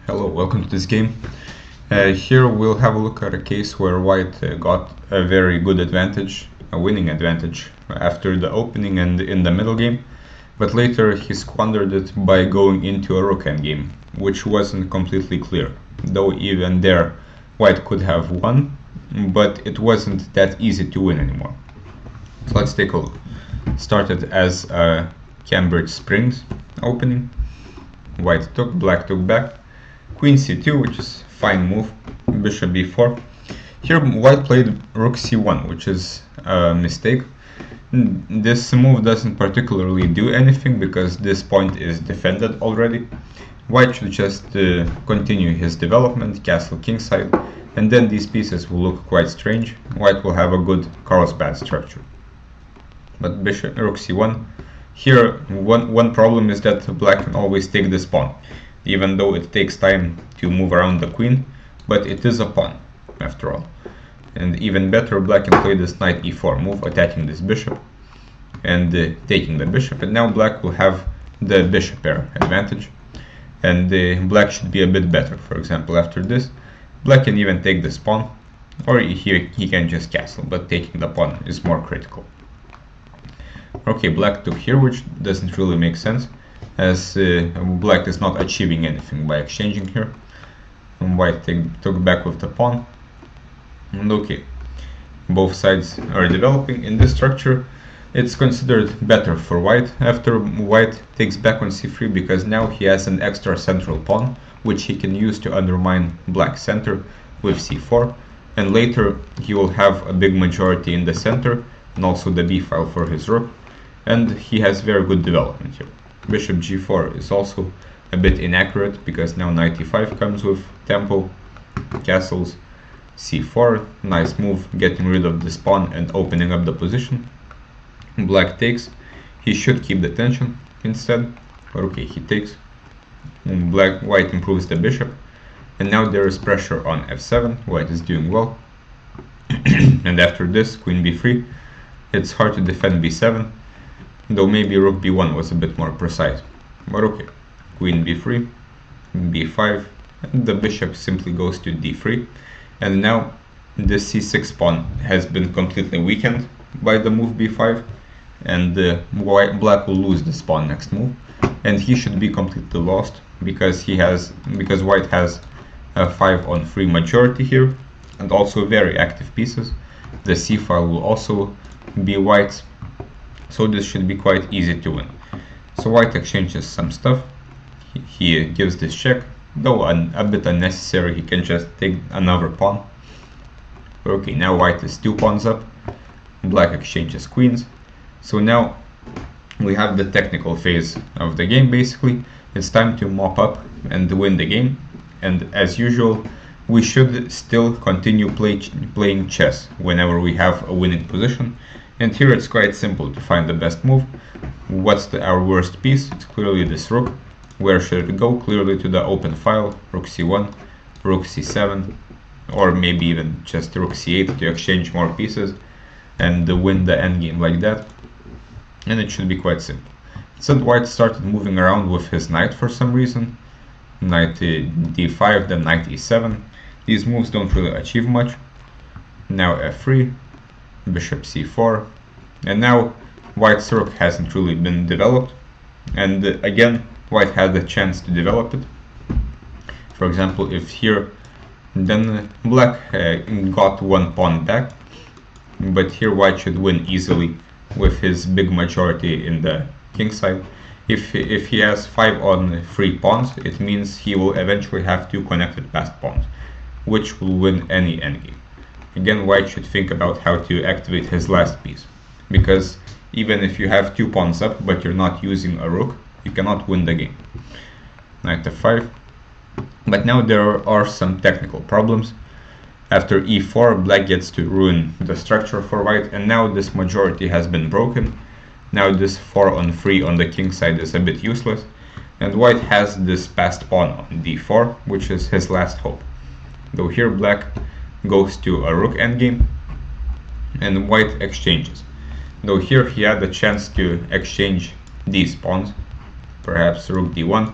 Hello, welcome to this game. Here we'll have a look at a case where white got a very good advantage, a winning advantage, after the opening and in the middle game, but later he squandered it by going into a rook endgame, which wasn't completely clear, though even there white could have won, but it wasn't that easy to win anymore. So let's take a look. Started as a Cambridge Springs opening. White took, black took back. Queen c2, which is fine move. Bishop b4. Here white played rook c1, which is a mistake. This move doesn't particularly do anything because this point is defended already. White should just continue his development, castle kingside, and then these pieces will look quite strange. White will have a good Carlsbad structure. But bishop rook c1. Here one problem is that black can always take this pawn, even though it takes time to move around the queen, but it is a pawn after all. And even better, black can play this knight e4 move, attacking this bishop and taking the bishop, and now black will have the bishop pair advantage, and black should be a bit better. For example, after this black can even take this pawn, or here he can just castle, but taking the pawn is more critical. Okay, black took here, which doesn't really make sense, as black is not achieving anything by exchanging here. And white took back with the pawn. And okay, both sides are developing. In this structure, it's considered better for white after white takes back on c3, because now he has an extra central pawn, which he can use to undermine black's center with c4. And later he will have a big majority in the center, and also the b file for his rook. And he has very good development here. Bishop g4 is also a bit inaccurate, because now knight e5 comes with tempo, castles, c4, nice move, getting rid of this pawn and opening up the position. Black takes, he should keep the tension instead, okay, he takes. White improves the bishop, and now there is pressure on f7, white is doing well. And after this, queen b3, it's hard to defend b7, though maybe rook b1 was a bit more precise. But okay, queen b3, b5, and the bishop simply goes to d3. And now this c6 pawn has been completely weakened by the move b5, and black will lose this pawn next move. And he should be completely lost, because white has a 5-on-3 majority here, and also very active pieces. The c file will also be white's, so this should be quite easy to win. So white exchanges some stuff. He gives this check, though a bit unnecessary. He can just take another pawn. Okay, now white is 2 pawns up. Black exchanges queens. So now we have the technical phase of the game. Basically, it's time to mop up and win the game. And as usual, we should still continue playing chess whenever we have a winning position. And here it's quite simple to find the best move. What's our worst piece? It's clearly this rook. Where should it go? Clearly to the open file, rook c1, rook c7, or maybe even just rook c8 to exchange more pieces and win the endgame like that. And it should be quite simple. Instead, white started moving around with his knight for some reason. Knight d5, then knight e7. These moves don't really achieve much. Now f3. Bishop c4, and now white's rook hasn't really been developed, and again white had the chance to develop it. For example, if here, then black got 1 pawn back, but here white should win easily with his big majority in the king side. If he has 5-on-3 pawns, it means he will eventually have 2 connected passed pawns, which will win any endgame. Again, white should think about how to activate his last piece, because even if you have 2 pawns up but you're not using a rook, you cannot win the game. Knight f5. But now there are some technical problems. After e4, black gets to ruin the structure for white, and now this majority has been broken. Now this 4-on-3 on the king side is a bit useless, and white has this passed pawn on d4, which is his last hope. Though here black goes to a rook endgame, and white exchanges. Though here he had the chance to exchange these pawns, perhaps rook d1,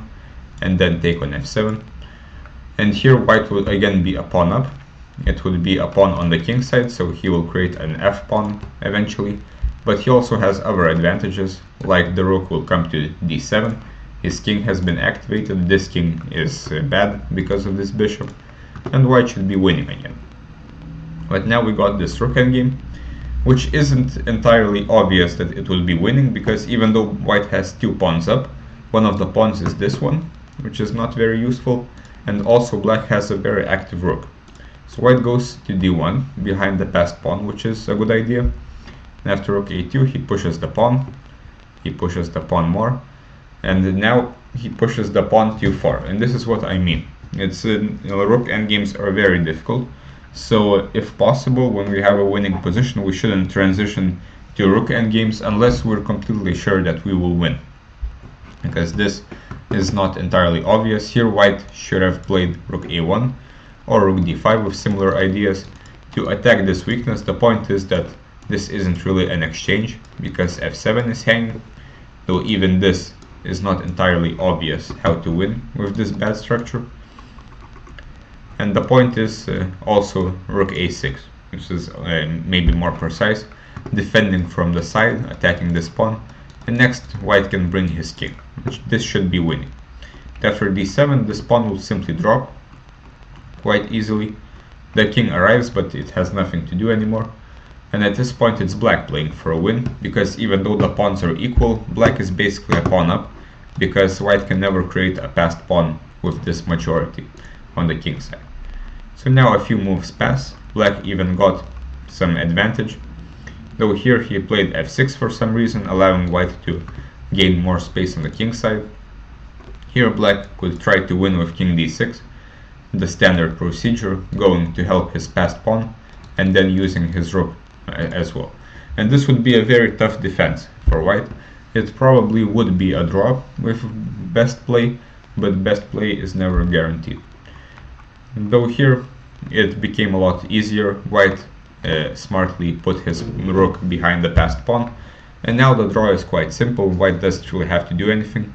and then take on f7. And here white will again be a pawn up. It would be a pawn on the king side, so he will create an f pawn eventually. But he also has other advantages, like the rook will come to d7. His king has been activated. This king is bad because of this bishop, and white should be winning again. But now we got this rook endgame, which isn't entirely obvious that it will be winning, because even though white has two pawns up, one of the pawns is this one, which is not very useful, and also black has a very active rook. So white goes to d1 behind the passed pawn, which is a good idea. And after rook a2, he pushes the pawn. He pushes the pawn more, and now he pushes the pawn too far. And this is what I mean. It's rook endgames are very difficult. So if possible, when we have a winning position, we shouldn't transition to rook endgames unless we're completely sure that we will win, because this is not entirely obvious. Here white should have played rook a1 or rook d5 with similar ideas to attack this weakness. The point is that this isn't really an exchange, because f7 is hanging, though even this is not entirely obvious how to win with this bad structure. And the point is also rook a6, which is maybe more precise, defending from the side, attacking this pawn, and next white can bring his king, which this should be winning. After d7, this pawn will simply drop quite easily. The king arrives, but it has nothing to do anymore. And at this point it's black playing for a win, because even though the pawns are equal, black is basically a pawn up, because white can never create a passed pawn with this majority on the king side. So now a few moves pass. Black even got some advantage, though here he played f6 for some reason, allowing white to gain more space on the king side. Here black could try to win with king d6, the standard procedure, going to help his passed pawn and then using his rook as well. And this would be a very tough defense for white. It probably would be a draw with best play, but best play is never guaranteed. Though here it became a lot easier. White smartly put his rook behind the passed pawn, and now the draw is quite simple. White doesn't really have to do anything.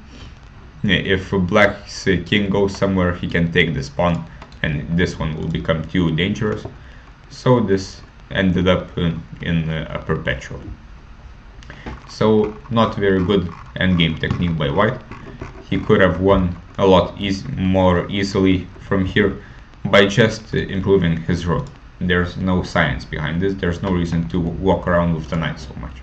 If black's king goes somewhere, he can take this pawn, and this one will become too dangerous. So this ended up in a perpetual. So not very good endgame technique by white. He could have won a lot more easily from here by just improving his rook. There's no science behind this. There's no reason to walk around with the knight so much.